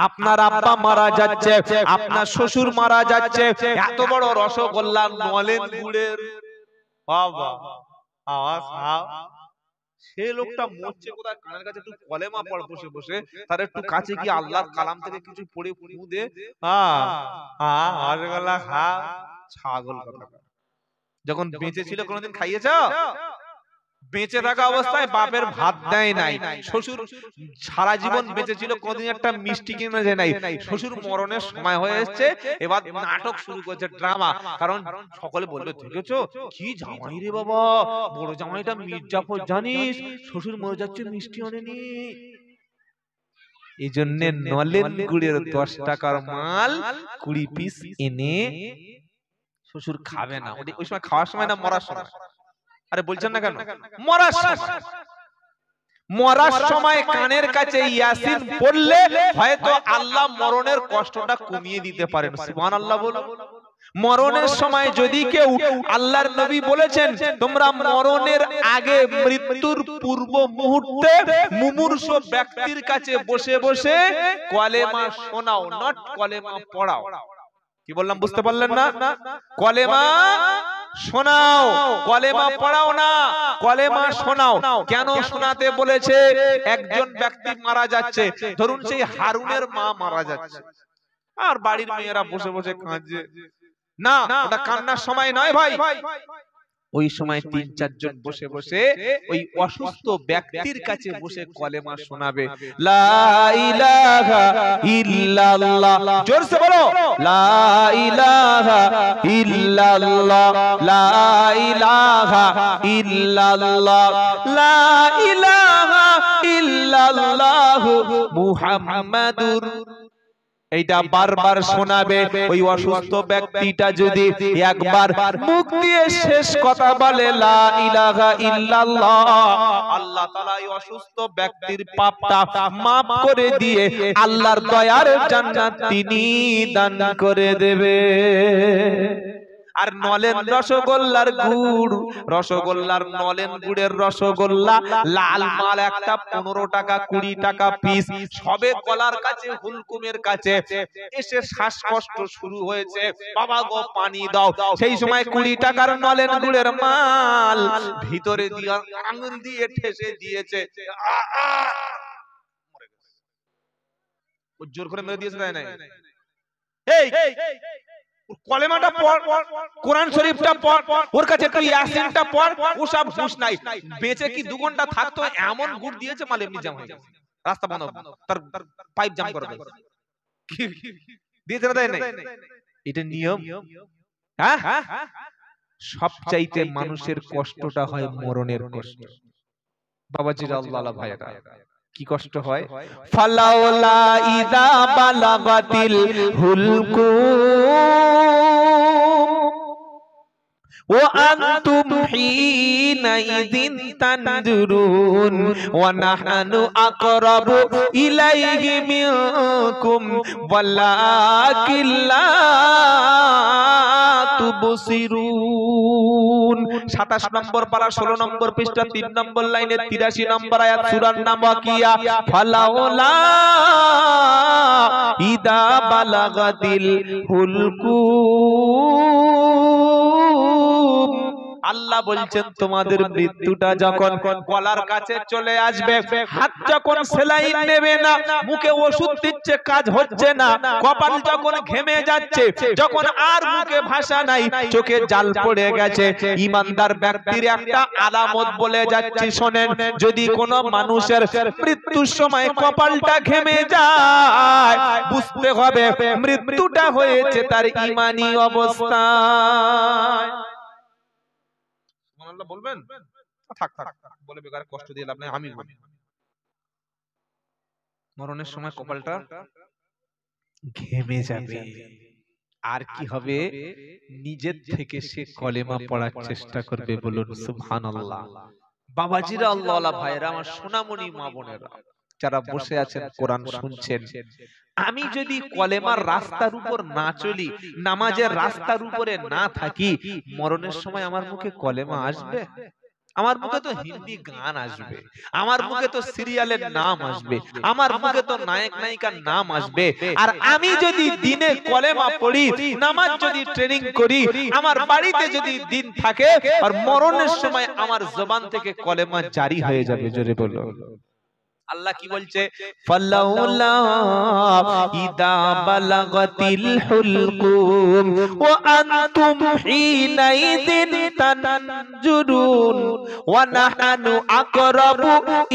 আপনার আব্বা মারা যাচ্ছে, আপনার শ্বশুর মারা যাচ্ছে, এত বড় রসগোল্লা নলেন গুড়ের বাবা আওয়াজ সে লোকটা মরছে কোথায়, কানের কাছে একটু কলেমা পড় বসে বসে, তার একটু কাছে গিয়ে আল্লাহর কালাম থেকে কিছু পড়ে ফু দে, রসগোল্লা খা। ছাগল কথা। যখন বেঁচে ছিল কোনোদিন খাইয়েছ? বেঁচে থাকা অবস্থায় বাপের ভাত দেয় নাই, শ্বশুর সারা জীবন বেঁচে ছিল, কোনদিন একটা মিষ্টি কিনে দেয় নাই, শ্বশুর মরণের সময় হয়ে এসছে, এবার নাটক শুরু করছে, ড্রামা। কারণ সকলে বললো দেখেছো কি জামাই রে বাবা, বড় জামাইটা মির্জাফর জানিস, শ্বশুর মরে যাচ্ছে মিষ্টি আনেনি। এই জন্য নলেন গুড়ের 10 টাকার মাল 20 পিস এনে শ্বশুর খাবে না। ওই সময় খাওয়ার সময় না মরার সময়? আরে বলছেন না কেন? মরার সময়। মরার সময় কানের কাছে ইয়াসিন পড়লে হয়তো আল্লাহ মরণের কষ্টটা কমিয়ে দিতে পারেন। সুবহানাল্লাহ বলো। মরণের সময় যদি কেউ, আল্লাহর নবী বলেছেন তোমরা মরণের আগে মৃত্যুর পূর্ব মুহূর্তে মুমূর্ষু ব্যক্তির কাছে বসে বসে কলেমা শোনাও, নট কলেমা পড়াও। কি বললাম বুঝতে পারলেন না? কলেমা শোনাও, কলেমা পড়াও না, কলেমা শোনাও। কেন শোনাতে বলেছে? একজন ব্যক্তি মারা যাচ্ছে, ধরুন সেই হারুনের মা মারা যাচ্ছে, আর বাড়ির মেয়েরা বসে বসে কাঁদছে, না ওটা কান্নার সময় নয় ভাই। ওই সময় 3-4 জন বসে বসে ওই অসুস্থ ব্যক্তির কাছে বসে কলেমা শোনাবে। লা ইলাহা ইল্লাল্লাহ, জোরসে বলো, লা ইলাহা ইল্লাল্লাহ, লা ইলাহা ইল্লাল্লাহ, লা ইলাহা ইল্লাল্লাহ মুহাম্মাদুর। এইটা বারবার শোনাবে। ওই অসুস্থ ব্যক্তিটা যদি একবার মুখ দিয়ে শেষ কথা বলে লা ইলাহা ইল্লাল্লাহ, আল্লাহ তাআলা এই অসুস্থ ব্যক্তির পাপটা maaf করে দিয়ে আল্লাহর দয়ার জান্নাত তিনি দান করে দেবে। আর নলেন রসগোল্লার গুড়, রসগোল্লার নলেন গুড়ের রসগোল্লা লাল মাল একটা 15 টাকা 20 টাকা পিস। সবে গলার কাছে হুলকুমের কাছে এসে শ্বাসকষ্ট শুরু হয়েছে, বাবা গো পানি দাও। সেই সময় 20 টাকার নলেন গুড়ের মাল ভিতরে দিয়ে আঙুল দিয়ে ঠেসে দিয়েছে, জোর করে মেরে দিয়েছে, তাই না? এই কলেমাটা পড়, কোরআন শরীফটা পড়, ওর কাছে একটু ইয়াসিনটা পড়, ওসব হুঁশ নাই। বেঁচে কি 2 ঘন্টা থাকতো, এমন গুড় দিয়েছে মাল এমনি জাম হয়ে গেছে, রাস্তা বন্ধ, তার পাইপ জাম করে দিয়েছে না, তাই না? এটা নিয়ম। হ্যাঁ, সবচাইতে মানুষের কষ্টটা হয় মরণের কষ্ট। বাবাজিরা আল্লাহ ভাইরা, কি কষ্ট হয়? ফালাউলা ইদা বালাগাতিল হুলকুম ওয়া আনতুম হিনাইযিন তানজুরুন ওয়া নাহনু আকরাবু ইলাইহি মিনকুম ওয়ালাকিন লা তুবসিরুন। 27 নম্বর পারা 16 নম্বর পৃষ্ঠা 3 নম্বর লাইনে 83 নম্বর আয়াত, সূরার নাম ওয়াকিয়া। ফালাউলা ইদা বালাগাতিল হুলকুম, আল্লাহ বলছেন তোমাদের মৃত্যুটা যখন গলার কাছে চলে আসবে, হাত যখন সেলাইন নেবে না, মুখে ওষুধ দিচ্ছে কাজ হচ্ছে না, কপাল যখন ঘেমে যাচ্ছে, যখন আর মুখে ভাষা নাই, চোখে জাল পড়ে গেছে, ঈমানদার ব্যক্তির একটা আলামত বলে যাচ্ছি শোনেন। যদি কোনো মানুষের মৃত্যুর সময় কপালটা ঘেমে যায়, বুঝতে হবে মৃত্যুটা হয়েছে তার ঈমানি অবস্থায়। সুবহানাল্লাহ বলবেন? থাক থাক বলে বেকার কষ্ট দিয়ে লাভ নাই, আমি বলি। মরণের সময় কপালটা ঘেমে যাবে, আর কি হবে? নিজের থেকে সে কলেমা পড়ার চেষ্টা করবে। বলুন সুবহানাল্লাহ। বাবাজিরা আল্লাহওয়ালা ভাইরা, আমার সোনামণি মা বোনেরা যারা বসে আছেন কোরআন শুনছেন, আমি যদি কলেমার রাস্তার উপর না চলি, নামাজের রাস্তার উপরে না থাকি, মরণের সময় আমার মুখে কলেমা আসবে? আমার মুখে তো হিন্দি গান আসবে, আমার মুখে তো সিরিয়ালের নাম আসবে, আমার মুখে তো নায়ক নায়িকার নাম আসবে। আর আমি যদি দিনে কলেমা পড়ি, নামাজ যদি ট্রেনিং করি, আমার বাড়িতে যদি দিন থাকে, আর মরণের সময় আমার জবান থেকে কলেমা জারি হয়ে যাবে। জোরে বলো। আল্লাহ কি বলছে? ফালাউলা ইদা বালাগাতিল হুলকুম ওয়া আনতুম হিনাইদিন তানজুরুন ওয়া নাহনু আকরাবু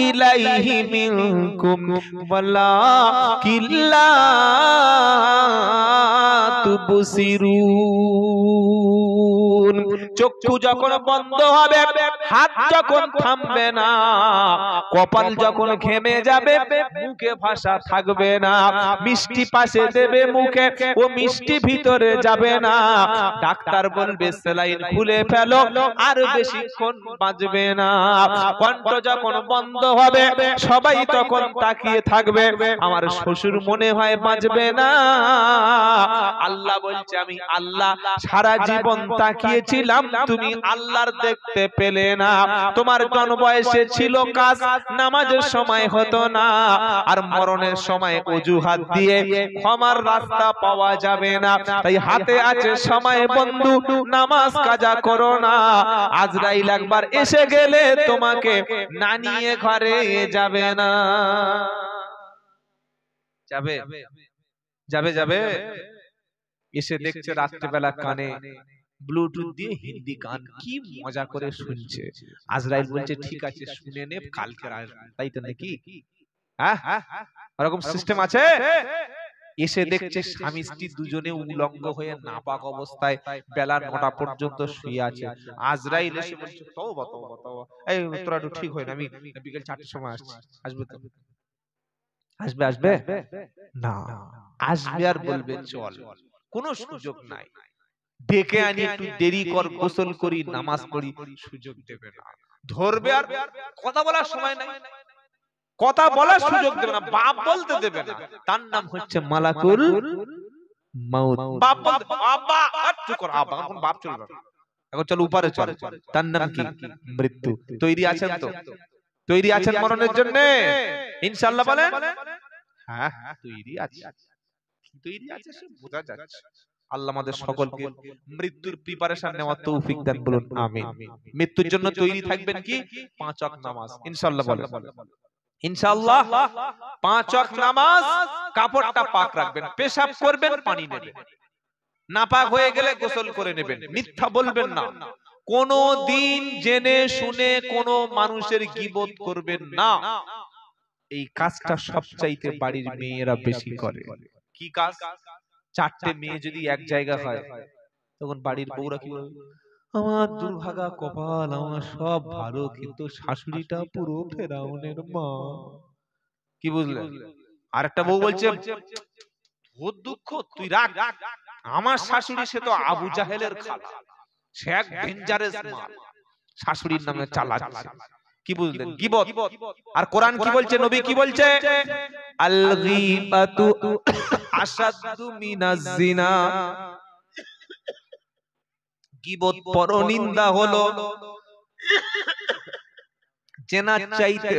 ইলাইহি মিনকুম ওয়ালাকিন লা তুবসিরুন। চক্ষু যখন বন্ধ হবে, হাত যখন থামবে না, কপাল যখন ঘেমে যাবে, মুখে ভাষা থাকবে না, মিষ্টি পাশে দেবে মুখে, ও মিষ্টি ভিতরে যাবে না, ডাক্তার বলবে সেলাইন খুলে ফেলো, আর বেশিক্ষণ বাঁচবে না। কণ্ঠ যখন বন্ধ হবে, সবাই তখন তাকিয়ে থাকবে, আমার শ্বশুর মনে হয় বাঁচবে না। আল্লাহ বলছে, আমি আল্লাহ সারা জীবন তাকিয়েছিলাম, তুমি আল্লাহর দেখতে পেলে না। তোমার জন্ম বয়সে ছিল কাজ, নামাজের সময় হতো না, আর মরণের সময় অজুহাত দিয়ে ক্ষমার রাস্তা পাওয়া যাবে না। তাই হাতে আছে সময় বন্ধু, নামাজ কাজা করো না। আজরাইল একবার এসে গেলে তোমাকে না নিয়ে ঘরে যাবে না। যাবে যাবে যাবে। এসে দেখছে রাত্রিবেলা কানে ব্লুটুথ দিয়ে হিন্দি গান, কি মজা করে শুনছে। আজরাইল বলছে ঠিক আছে শুনে নে, কালকে আসবে। তাই তো নাকি? হ্যাঁ, এরকম সিস্টেম আছে। এসে দেখছে স্বামী স্ত্রী দুজনে উলঙ্গ হয়ে নাপাক অবস্থায় বেলা 9টা পর্যন্ত শুয়ে আছে। আজরাইল এসে বলছে তওবা তওবা তওবা, এই তোরা একটু ঠিক হয় না, আমি বিকেল 4টার সময় আসছি। আসবে তো? আসবে আসবে না, আসবে আর বলবে চল, কোনো সুযোগ নাই। ডেকে আনি, একটু দেরি কর, গোসল করি, নামাজ পড়ি, সুযোগ দেবে না। ধরবে আর কথা বলার সময় নাই, কথা বলার সুযোগ দেবে না, বাপ বলতে দেবে না। তার নাম হচ্ছে মালাকুল মাউত। বাপ বলতে বাবা চুপ কর, আব্বা এখন বাপ চলবে না, এখন চল উপরে চল। তার নাম কি? মৃত্যু। তৈরি আছেন তো? তৈরি আছেন মরণের জন্য ইনশাআল্লাহ? বলেন হ্যাঁ তৈরি আছে। তৈরি আছে সে বোঝা যাচ্ছে। আল্লাহ আমাদের সকলকে মৃত্যুর প্রিপারেশন নেওয়ার তৌফিক দেন, বলুন আমিন। মৃত্যুর জন্য তৈরি থাকবেন কি? 5 ওয়াক্ত নামাজ ইনশাআল্লাহ বলেন। ইনশাআল্লাহ 5 ওয়াক্ত নামাজ, কাপড়টা পাক রাখবেন, পেশাব করবেন, পানি নেবেন, নাপাক হয়ে গেলে গোসল করে নেবেন, মিথ্যা বলবেন না, কোনো দিন জেনে শুনে কোনো মানুষের গীবত করবেন না। এই কাজটা সবচাইতে বাড়ির মেয়েরা বেশি করে। কি কাজ? 4টে মেয়ে যদি এক জায়গা হয়, তখন বাড়ির বউরা কি বলবে? আমার দুর্ভাগা কপাল, আমার সব ভালো, কিন্তু শাশুড়িটা পুরো ফেরাউনের মা। কি বুঝলেন? আরেকটা বউ বলছে ওর দুঃখ তুই রাখ, আমার শাশুড়ি সে তো আবু জাহেলের খালা, সে এক ডেঞ্জারাস মা, শাশুড়ির নামে চালাচ্ছে। কি বুঝলেন? গীবত। আর কোরআন কি বলছে, নবী কি বলছে? আল গীবাতু আশাদ্দু মিনাজ জিনা। গীবত পরনিন্দা হলো জেনার চাইতে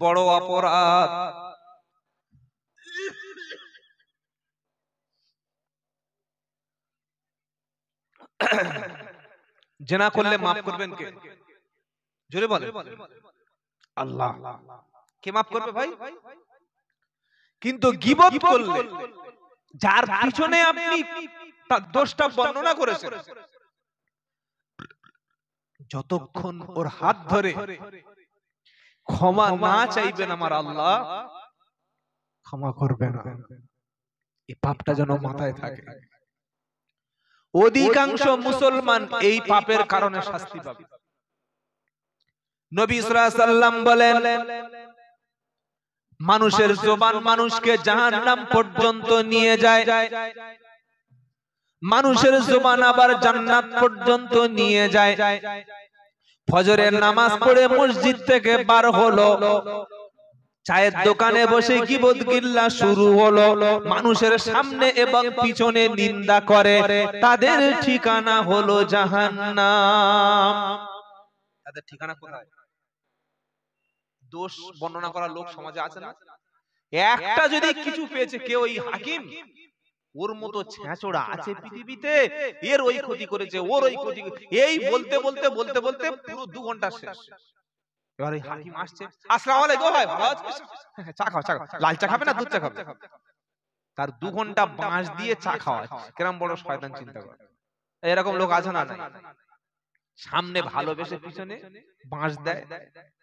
বড় অপরাধ। জেনা করলে মাফ করবেন কে? জোরে বলেন। আল্লাহ। কে মাফ করবে ভাই? কিন্তু গীবত করলে, যার পিছনে আপনি তার দোষটা বর্ণনা করেছেন, যতক্ষণ ওর হাত ধরে ক্ষমা না চাইবেন আমার আল্লাহ ক্ষমা করবে না। এই পাপটা যেন মাথায় থাকে। অধিকাংশ মুসলমান এই পাপের কারণে শাস্তি পাবে। নবী সাল্লাল্লাহু আলাইহি ওয়াসাল্লাম বলেন, মানুষের জবান মানুষকে জাহান্নাম পর্যন্ত নিয়ে যায়, মানুষের জবান আবার জান্নাত পর্যন্ত নিয়ে যায়। ফজরের নামাজ পড়ে মসজিদ থেকে বার হলো, চায়ের দোকানে বসে গীবত গিল্লা শুরু হলো, মানুষের সামনে এবং পিছনে নিন্দা করে, তাদের ঠিকানা হলো জাহান্নাম। তাদের ঠিকানা কোথায়? দোষ বর্ণনা করা লোক সমাজে আছে না? একটা যদি কিছু পেয়েছে কেউ, ওই হাকিম, ওর মতো ছেঁচড়া আছে পৃথিবীতে, এর ওই ক্ষতি করেছে, ওর ওই ক্ষতি, এই বলতে বলতে বলতে বলতে পুরো 2 ঘন্টা শেষ। এবার ওই হাকিম আসছে, আসসালামু আলাইকুম ভাই, ভালো আছিস? চা খাও, চা খাও। লাল চা খাবে না দুধ চা খাবে? তার 2 ঘন্টা বাঁশ দিয়ে চা খাওয়ায়। কিরম বড় শয়তান চিন্তা করে। এরকম লোক আছে না? সামনে ভালোবেসে পিছনে বাঁশ দেয়,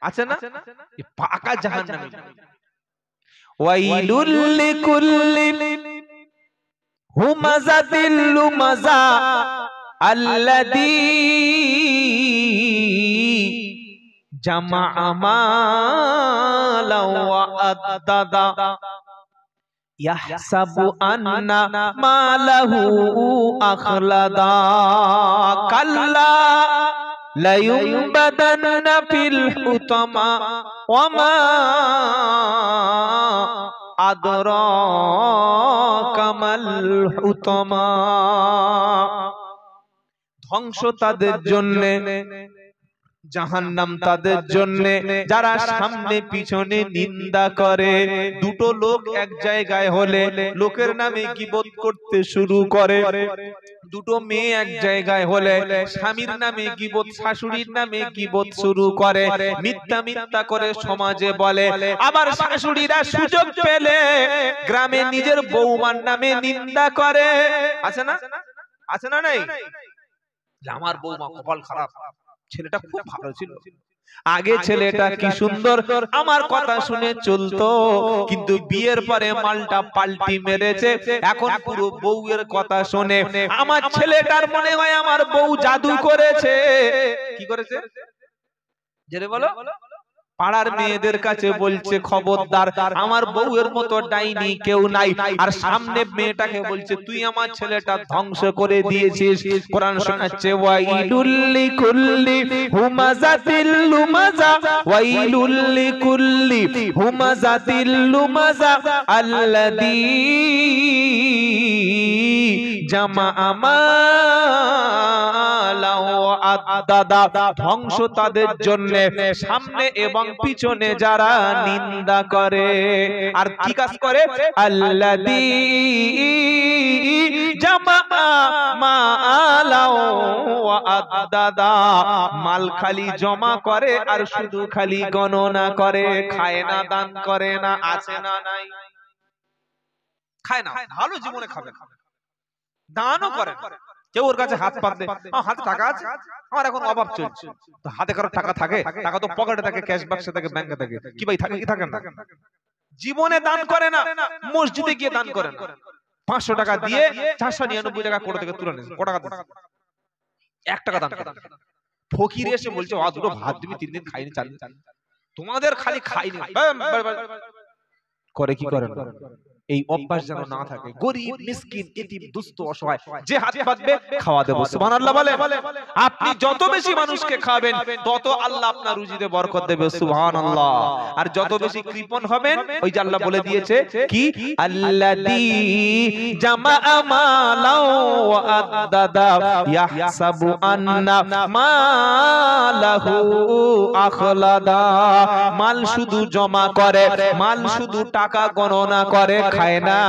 আছে না? পাকা জাহান্নামী। ওয়াইলুল লিকুল্লি হুমাযাতিল লুমাযা আল্লাযী জামাআ মালা ওয়া আদ্দাদা ইয়াহসাবু আন্না মালাহু আখলাদা কাল্লা লা ইউনবাদান্না ফিল হুতামা ওয়া মা আদরাকা মাল হুতামা। ধ্বংস তাদের জন্য, জাহান্নাম তাদের জন্য যারা সামনে পিছনে নিন্দা করে। দুটো লোক এক জায়গায় হলে লোকের নামে গীবত করতে শুরু করে। দুটো মেয়ে এক জায়গায় হলে স্বামীর নামে গীবত, শাশুড়ির নামে গীবত শুরু করে, মিথ্যা মিথ্যা করে সমাজে বলে। আবার শাশুড়িরা সুযোগ পেলে গ্রামে নিজের বৌমার নামে নিন্দা করে। আছে না? আছে না? নাই? আমার বৌমা কপাল খারাপ, ছেলেটা খুব ভালো ছিল, আগে ছেলেটা কি সুন্দর আমার কথা শুনে চলতো, কিন্তু বিয়ের পরে মালটা পাল্টি মেরেছে, এখন পুরো বউয়ের কথা শুনে আমার ছেলেটার মনে হয় আমার বউ জাদু করেছে। কি করেছে? জেনে বলো। পাড়ার মেয়েদের কাছে বলছে খবরদার, আমার বউয়ের মতো ডাইনি কেউ নাই। আর সামনে মেয়েটাকে বলছে তুই আমার ছেলেটা ধ্বংস করে দিয়েছিস। কোরআন শোনাচ্ছে ওয়াইলুল লিকুল্লি হুমাযাতিল লুমাযা ওয়াইলুল লিকুল্লি হুমাযাতিল লুমাযা আল্লাযী জামাআ মালা ওয়া আদ্দাদা। ধ্বংস তাদের জন্য সামনে এবং পিছনে যারা নিন্দা করে। আর কি কাজ করে? আল্লাযী জামাআ মালা ওয়া আদ্দাদা। মাল খালি জমা করে আর শুধু খালি গণনা করে, খায় না, দান করে না। আছে না? নাই? খায় না, ভালো জীবনে খাবে, দানও করে। কেউ ওর কাছে হাত পাতলে, হাতে টাকা আছে, আমার এখন অভাব চলছে, তো হাতে কারো টাকা থাকে? টাকা তো পকেটে থাকে, ক্যাশ বাক্সে থাকে, ব্যাংকে থাকে। কি ভাই থাকে কি থাকে না? জীবনে দান করে না, মসজিদে গিয়ে দান করে না। 500 টাকা দিয়ে 499 টাকা কোটা থেকে তুলে নেন, কত টাকা দেন? 1 টাকা দান করে। ফকির এসে বলছে আ দুটো ভাত দিবি, 3 দিন খাইনি, 4 দিন। তোমাদের খালি খাইনি করে, কি করেন? এই অভ্যাস যেন না থাকে। গরীব মিসকিন ইতিম দুস্থ অসহায় যে হাত পাতবে খাওয়া দেব। সুবহানাল্লাহ বলে। আপনি যত বেশি মানুষকে খাবেন তত আল্লাহ আপনার রুজিতে বরকত দেবে। সুবহানাল্লাহ। আর যত বেশি কৃপণ হবেন, ওই যে আল্লাহ বলে দিয়েছে কি আল্লাযী জামাআ মালা ওয়া আদ্দাদা ইয়াহসাবু আন্না মালাহু আখলাদা। মাল শুধু জমা করে, মাল শুধু টাকা গণনা করে, খায় না,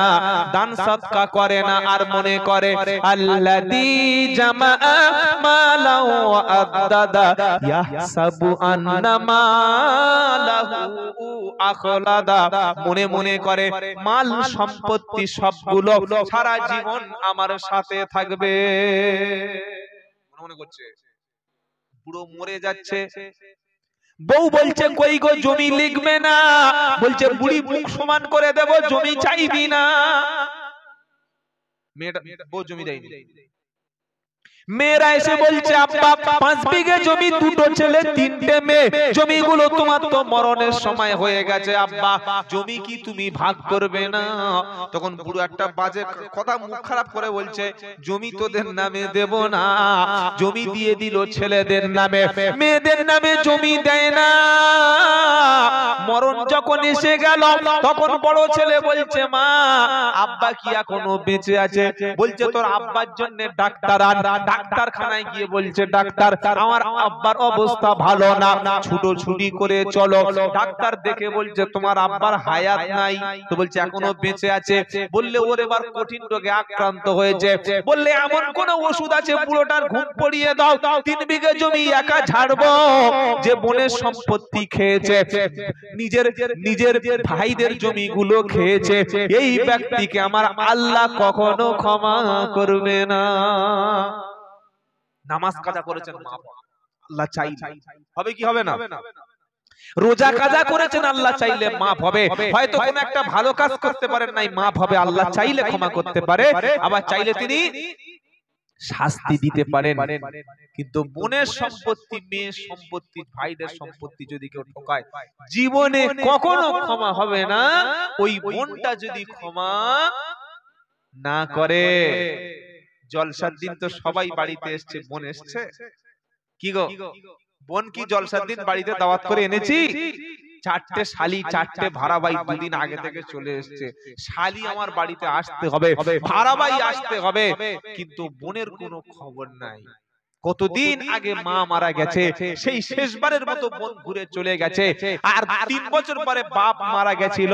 দান সদকা করে না, আর মনে করে আল্লাযী জামাআ মালা ওয়া আদ্দাদা ইয়াহসাবু আন্না মালাহু আখলাদা। মনে মনে করে মাল সম্পত্তি সবগুলো সারা জীবন আমার সাথে থাকবে। মনে করছে পুরো মরে যাচ্ছে। বউ বলছে কই গো জমি লিখবে না? বলছে বুড়ি মুখ সমান করে দেব, জমি চাইবি না। মেয়েটা বউ জমি দেয়নি। মেয়েরা এসে বলছে আব্বা 5 বিঘে জমি, 2টো ছেলে 3টে মেয়ে, জমিগুলো তোমার তো মরণের সময় হয়ে গেছে, আব্বা জমি কি তুমি ভাগ করবে না? তখন বুড়ো একটা বাজে কথা মুখ খারাপ করে বলছে জমি তোদের নামে দেব না, জমি দিয়ে দিল ছেলেদের নামে, মেয়েদের নামে জমি দেয় না। মরণ যখন এসে গেল তখন বড় ছেলে বলছে মা আব্বা কি এখনো বেঁচে আছে? বলছে তোর আব্বার জন্য ডাক্তার আন। ডাক্তারখানায় গিয়ে বলছে ডাক্তার আমার আব্বার অবস্থা ভালো না, ছুটোছুটি করে চলো। ডাক্তার দেখে বলছে তোমার আব্বার হায়াত নাই, তো বলছে এখনো বেঁচে আছে। বললে ওর এবার কঠিন রোগে আক্রান্ত হয়েছে। বললে এমন কোন ওষুধ আছে পুরোটার ঘুম পড়িয়ে দাও, 3 বিঘে জমি একা ছাড়বো। যে বনের সম্পত্তি খেয়েছে, নিজের নিজের ভাইদের জমিগুলো খেয়েছে, এই ব্যক্তিকে আমার আল্লাহ কখনো ক্ষমা করবে না। নামাজ কাজা করেছেন মা আল্লাহ চাইলে হবে কি হবে না? রোজা কাজা করেছেন আল্লাহ চাইলে মাফ হবে। হয়তো কোন একটা ভালো কাজ করতে পারেন নাই, মাফ হবে। আল্লাহ চাইলে ক্ষমা করতে পারে, আবার চাইলে তিনি শাস্তি দিতে পারেন। কিন্তু বোনের সম্পত্তি, মেয়ের সম্পত্তি, ভাইদের সম্পত্তি যদি কেউ ঠকায়, জীবনে কখনো ক্ষমা হবে না। ওই বোনটা যদি ক্ষমা না করে। জলসার দিন তো সবাই বাড়িতে এসছে, বোন এসছে কি গো? বোন কি জলসার দিন বাড়িতে দাওয়াত করে এনেছি? 4টে শালি, 4টে ভাড়াবাই দুদিন আগে থেকে চলে এসছে। শালি আমার বাড়িতে আসতে হবে, ভাড়াবাই আসতে হবে, কিন্তু বোনের কোনো খবর নাই। কতদিন আগে মা মারা গেছে, সেই শেষবারের মতো বোন ঘুরে চলে গেছে। আর 3 বছর পরে বাপ মারা গেছিল,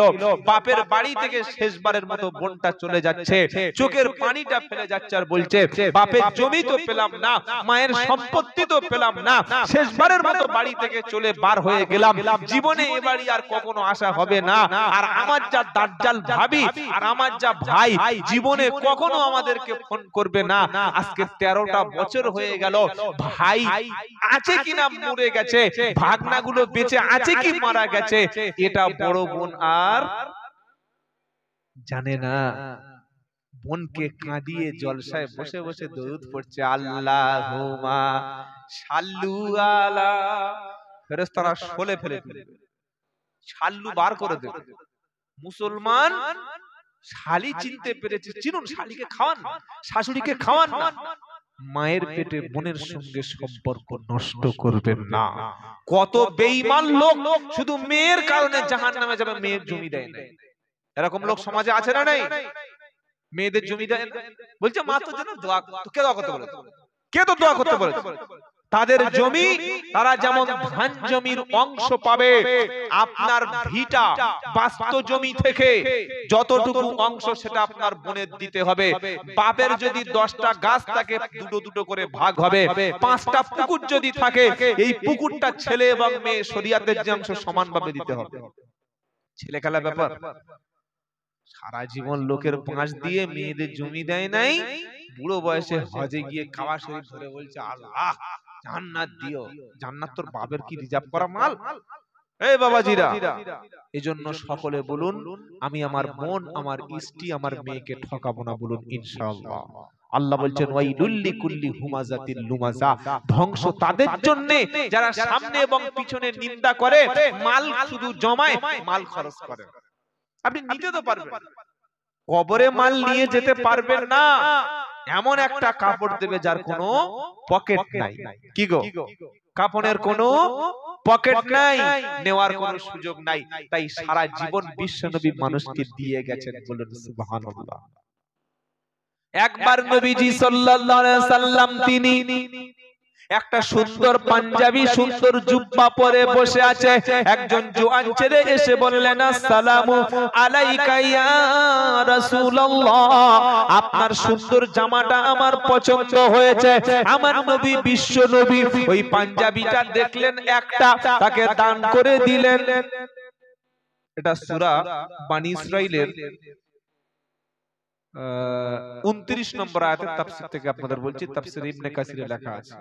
বাপের বাড়ি থেকে শেষবারের মতো বোনটা চলে যাচ্ছে। চোখের পানিটা ফেলে যাচ্ছে আর বলছে বাপের জমি তো পেলাম না, মায়ের সম্পত্তি তো পেলাম না, শেষবারের মতো বাড়ি থেকে চলে বার হয়ে গেলাম, জীবনে এ বাড়ি আর কখনো আসা হবে না। আর আমার যা দাজ্জাল ভাবি আর আমার যা ভাই, জীবনে কখনো আমাদেরকে ফোন করবে না। আজকে 13টা বছর হয়ে গেল, ভাই আছে কিনা মরে গেছে, ভাগনাগুলো বেঁচে আছে কি মারা গেছে, এটা বড় বোন আর জানে না। বোনকে কাঁদিয়ে জলসায় বসে বসে দরুদ পড়ছে, আল্লাহুম্মা সাল্লু আলা। ফেরেশতারা শোলে ফেলে দিবে, সাল্লু বার করে দেবে। মুসলমান শালি চিনতে পেরেছে, চিনুন, শালিকে খাওয়ান, শাশুড়িকে খাওয়ান না। মায়ের পেটে বোনের সঙ্গে সম্পর্ক নষ্ট করবেন না। কত বেঈমান লোক শুধু মেয়ের কারণে জাহান্নামে যাবে, মেয়ের জমি দেয় না। এরকম লোক সমাজে আছে না নাই? মেয়েদের জমি দেয়, বলছে মা তো যেন দোয়া, কে দোয়া করতে বলে? কে তো দোয়া করতে বলে? তাদের জমি, তারা যেমন ধান জমির অংশ পাবে, আপনার ভিটা বাস্তু জমি থেকে যতটুকু অংশ সেটা আপনার বোনের দিতে হবে। বাপের যদি 10টা গাছ থাকে, দুটো দুটো করে ভাগ হবে। 5টা পুকুর যদি থাকে, এই পুকুরটা ছেলে এবং মেয়ে শরিয়াতের যে অংশ সমানভাবে দিতে হবে। ছেলে খেলা ব্যাপার। সারা জীবন লোকের পাঁচ দিয়ে মেয়েদের জমি দেয় নাই, বুড়ো বয়সে হজে গিয়ে কাবা শরীফ ধরে বলছে আল্লাহ জান্নাত দিও। জান্নাত তোর বাপের কি রিজার্ভ করা মাল? এই বাবাজিরা, এজন্য সকলে বলুন আমি আমার বোন, আমার স্ত্রী, আমার মেয়েকে ঠকাবো না, বলুন ইনশাআল্লাহ। আল্লাহ বলছেন ওয়াইলুল লিকুল্লি হুমাযাতিল লুমাযা, ধ্বংস তাদের জন্য যারা সামনে এবং পিছনে নিন্দা করে, মাল শুধু জমায়, মাল খরচ করে। আপনি নিতে তো পারবেন, কবরে মাল নিয়ে যেতে পারবেন না। এমন একটা কাপড় দেবে যার কোনো পকেট নাই। কি গো? কাপড়ের কোনো পকেট নাই, নেওয়ার কোনো সুযোগ নাই। তাই সারা জীবন বিশ্বনবী মানুষকে দিয়ে গেছেন, বলুন সুবহানাল্লাহ। একবার নবীজি সাল্লাল্লাহু আলাইহি সাল্লাম তিনি একটা সুন্দর পাঞ্জাবি, সুন্দর জুব্বা পরে বসে আছে। একজন জোয়ান ছেলে এসে বললেন আসসালামু আলাইকা ইয়া রাসূলুল্লাহ, আপনার সুন্দর জামাটা আমার পছন্দ হয়েছে। আমার নবী, বিশ্ব নবী ওই পাঞ্জাবিটা দেখলেন একটা, তাকে দান করে দিলেন। এটা সূরা বনী ইসরাইলের 29 নম্বর আয়াতের তাফসীর থেকে আপনাদের বলছি, তাফসীর ইবনে কাসিরে লেখা আছে।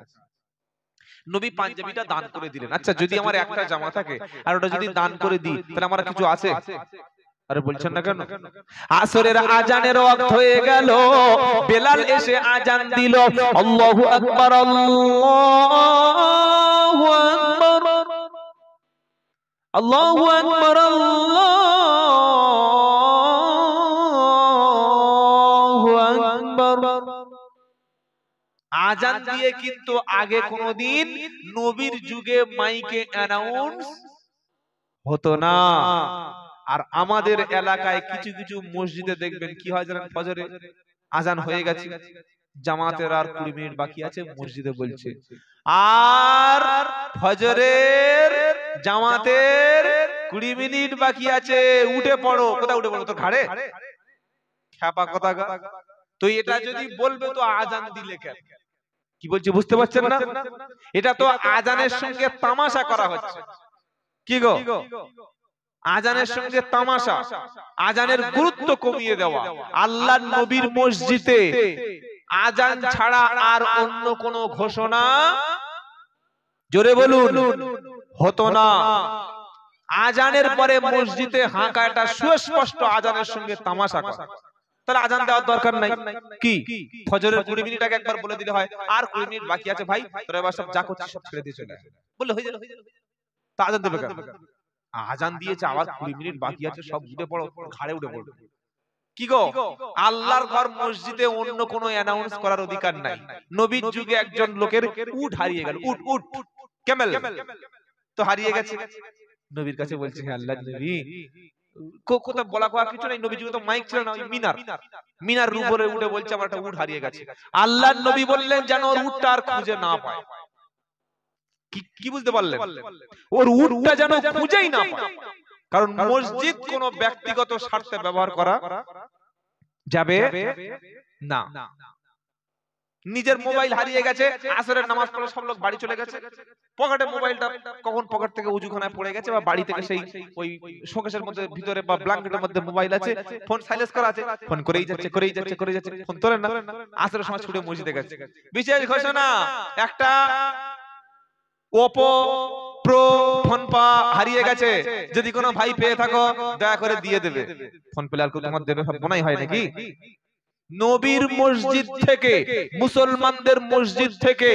নবী পাঞ্জাবিটা দান করে দিলেন। আচ্ছা, যদি আমার একটা জামা থাকে আর ওটা যদি দান করে দিই, তাহলে আমার কিছু আছে? আরে বলছেন না কেন? আসরের আজানের ওয়াক্ত হয়ে গেল, বেলাল এসে আজান দিল, আল্লাহু আকবার, আল্লাহু আকবার, আল্লাহু আকবার, আল্লাহু আকবার। আজান দিয়ে কিন্তু আগে কোনদিন নবীর যুগে মাইকে অ্যানাউন্স হতো না। আর আমাদের এলাকায় কিছু কিছু মসজিদে দেখবেন কি হয় জানেন, ফজরে আজান হয়ে গেছে, জামাতের আর 20 মিনিট বাকি আছে, মসজিদে বলছে আর ফজরের জামাতের 20 মিনিট বাকি আছে, উঠে পড়ো। কোথায় উঠে পড়ো? তোর ঘাড়ে খ্যাপা কথা। তো এটা যদি বলবে তো আজান দিলে কেন? কি বলছি বুঝতে পারছেন না? এটা তো আজানের সঙ্গে তামাশা করা হচ্ছে। কি গো? আজানের সঙ্গে তামাশা, আজানের গুরুত্ব কমিয়ে দেওয়া। আল্লাহর নবীর মসজিদে আজান ছাড়া আর অন্য কোন ঘোষণা, জোরে বলুন, হতো না। আজানের পরে মসজিদে হাঁকা এটা সুস্পষ্ট আজানের সঙ্গে তামাশা করা। তাহলে আজান দেওয়ার দরকার নাই। কি ফজরের 20 মিনিট আগে একবার বলে দিলে হয় আর 20 মিনিট বাকি আছে ভাই, তোরা এবার সব যা করছিস সব ছেড়ে দিয়ে চলে আয়, বললে হয়ে যাবে। তা আজান দেবে কেন? আজান দিয়েছে আবার 20 মিনিট বাকি আছে, সব উঠে পড়ো, ঘাড়ে উঠে পড়ো। কি গো? আল্লাহর ঘর মসজিদে অন্য কোনো অ্যানাউন্স করার অধিকার নাই। নবীর যুগে একজন লোকের উট হারিয়ে গেল, উট উট ক্যামেল তো হারিয়ে গেছে। নবীর কাছে বলছে হে আল্লাহর নবী, কোথাও বলা কোয়া কিছু নাই। নবীর যুগে তো মাইক ছিল না, ওই মিনার উপরে উঠে বলছে আমার একটা উট হারিয়ে গেছে। আল্লাহর নবী বললেন যেন ওর উটটা আর খুঁজে না পায়। কি বুঝতে পারলেন? ওর উটটা যেন খুঁজেই না পায়। কারণ মসজিদ কোনো ব্যক্তিগত স্বার্থে ব্যবহার করা যাবে না। নিজের মোবাইল হারিয়ে গেছে, আসরের নামাজ পড়ে সব লোক বাড়ি চলে গেছে, পকেটে মোবাইলটা কখন পকেট থেকে উজুখানায় পড়ে গেছে, বা বাড়ি থেকে সেই ওই শোকেসের মধ্যে ভিতরে বা ব্ল্যাঙ্কেটের মধ্যে মোবাইল আছে, ফোন সাইলেন্স করা আছে, ফোন করেই যাচ্ছে, ফোন তোলেন না, আসরের সময় ছুটে মসজিদে গেছে। বিশেষ ঘোষণা, একটা ওপো প্রো ফোন পা হারিয়ে গেছে, যদি কোনো ভাই পেয়ে থাকো দয়া করে দিয়ে দেবে। ফোন পেলে আর তোমার দেবে মনেই হয় নাকি? নবীর মসজিদ থেকে, মুসলমানদের মসজিদ থেকে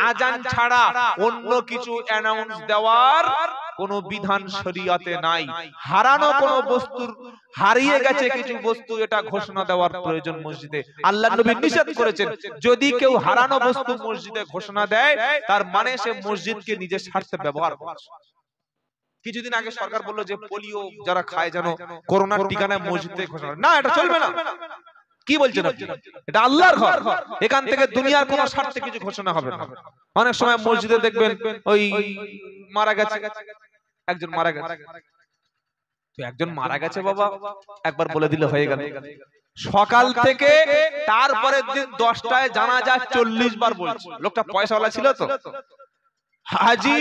আজান ছাড়া অন্য কিছু অ্যানাউন্স দেওয়ার কোন বিধান শরীয়তে নাই। হারানো কোন বস্তুর, হারিয়ে গেছে কিছু বস্তু, এটা ঘোষণা দেওয়ার প্রয়োজন মসজিদে। আল্লাহর নবী নিষেধ করেছেন, যদি কেউ হারানো বস্তু মসজিদে ঘোষণা দেয় তার মানে সে মসজিদকে নিজের স্বার্থে ব্যবহার করছে। কিছুদিন আগে সরকার বলল যে পোলিও যারা খায় যেন করোনার টিকা নেয়, মসজিদে ঘোষণা না, এটা চলবে না। কি বলছেন? এটা আল্লাহর ঘর, এখান থেকে দুনিয়ার কোন স্বার্থে কিছু ঘোষণা হবে না। অনেক সময় মসজিদে দেখবেন ওই মারা গেছে, একজন মারা গেছে, তো একজন মারা গেছে বাবা, একবার বলে দিলে হয়ে গেল। সকাল থেকে তারপরে দিন 10টায় জানাজা 40 বার বলছে। লোকটা পয়সাওয়ালা ছিল তো, হাজি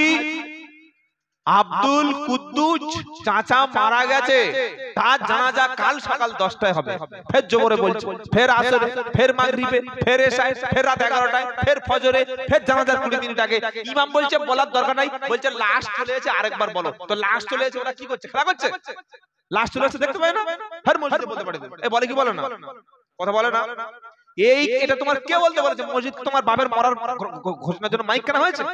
আব্দুল কুদ্দুস চাচা মারা গেছে, তার জানাজা কাল সকাল 10টায় হবে। ফের জোহরে বলছে, ফের আসরে, ফের মাগরিবে, ফের এশায়, ফের রাত 11টায়, ফের ফজরে, ফের জানাজার 20 মিনিট আগে। ইমাম বলছে বলার দরকার নাই, বলছে লাস্ট চলে এসেছে আরেকবার বলো। তো লাস্ট চলে এসেছে, ওরা কি করছে? খেলা করছে। লাস্ট চলে এসেছে দেখতে পায় না, ফের মসজিদে বলতে পারে। এ বলে কি বলে না? কথা বলে না। এটা তোমার কে বলতে বলেছে? মসজিদ তোমার বাপের মরার ঘোষণার জন্য মাইক কেনা হয়েছে?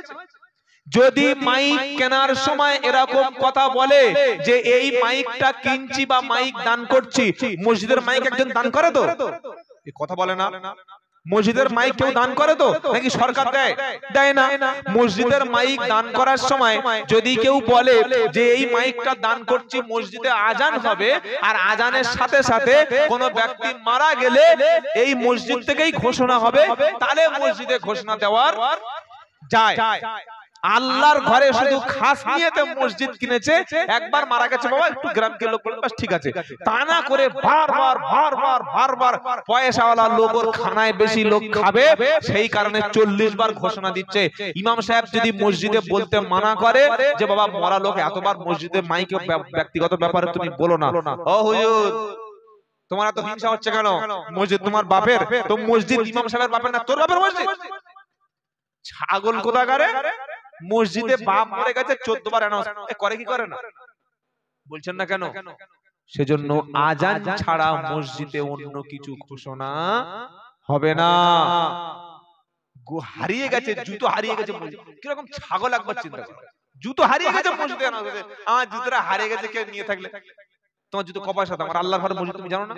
যদি মাইক কেনার সময় এরকম কথা বলে যে এই মাইকটা কিনছি বা মাইক দান করছি, মসজিদের মাইক একজন দান করে তো? এই কথা বলে না। মসজিদের মাইক কেউ দান করে তো নাকি সরকার দেয়? দেয় না। মসজিদের মাইক দান করার সময় যদি কেউ বলে যে এই মাইকটা দান করছি, মসজিদে আজান হবে, আর আজানের সাথে সাথে কোন ব্যক্তি মারা গেলে এই মসজিদ থেকেই ঘোষণা হবে, তাহলে মসজিদে ঘোষণা দেওয়ার যায়। আল্লাহর ঘরে শুধু খাস নিয়েতে মসজিদ কিনেছে, একবার মারা গেছে বাবা, একটু গ্রামকে লোক বলে বাস ঠিক আছে, তা না করে বারবার পয়সাওয়ালা লোক ওর খানায় বেশি লোক খাবে, সেই কারণে 40 বার ঘোষণা দিচ্ছে। ইমাম সাহেব যদি মসজিদে বলতে মানা করে যে বাবা মরা লোক এতবার মসজিদে মাইকে ব্যক্তিগত ব্যাপারে তুমি বলো না, ও হুজুর তোমার এত হিংসা হচ্ছে কেন? মসজিদ তোমার বাপের, তো মসজিদ ইমাম সাহেবের বাপের না, তোর বাপের মসজিদ? ছাগল কোথাকারে। মসজিদে বাপ মরে গেছে 14 বার অ্যানাউন্স করে, কি করে না? বলছেন না কেন? সেজন্য আজান ছাড়া মসজিদে অন্য কিছু ঘোষণা হবে না। হারিয়ে গেছে জুতো, হারিয়ে গেছে মসজিদ, কিরকম ছাগল একবার চিন্তা করো। জুতো হারিয়ে গেছে মসজিদে, আমার জুতোটা হারিয়ে গেছে, কে নিয়ে থাকলে তোমার জুতো কপার সাথে, আমার আল্লাহর ঘরে মসজিদ তুমি জানো না?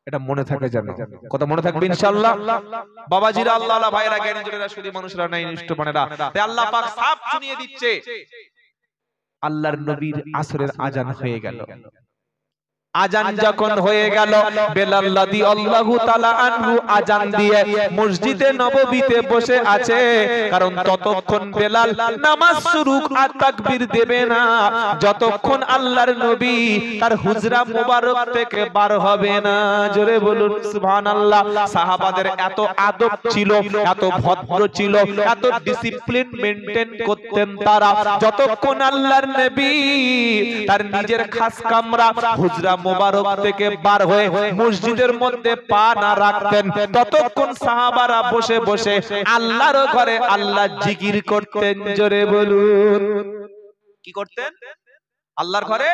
এটা মনে থাকে জানো, কথা মনে থাকবে ইনশাআল্লাহ। বাবাজিরা, আল্লাহ ভাইরা, জ্ঞানী জনেরা, শুধু মানুষরা নাই, নিষ্ঠ মানেরা, তাই আল্লাহ পাক সাফ শুনিয়ে দিচ্ছে, আল্লাহর নবীর আসরের আজান হয়ে গেল। আজান যখন হয়ে গেল, বেলাল রাদিয়াল্লাহু তাআলা আনহু আজান দিয়ে মসজিদে নববীতে বসে আছে। কারণ ততক্ষণ বেলাল নামাজ শুরু আর তাকবীর দেবে না যতক্ষণ আল্লাহর নবী তার হুজরা মোবারক থেকে বার হবে না। জোরে বলুন সুবহানাল্লাহ। সাহাবাদের এত আদব ছিল, এত ভদ্র ছিল, এত ডিসিপ্লিন মেইনটেইন করতেন তারা, যতক্ষণ আল্লাহর নবী তার নিজের খাস কামরা হুজরা মোবারক থেকে বার হয়ে মসজিদের মধ্যে পা না রাখতেন ততক্ষণ সাহাবারা বসে বসে আল্লাহর ঘরে আল্লাহ জিকির করতেন। জোরে বলুন কি করতেন? আল্লাহর ঘরে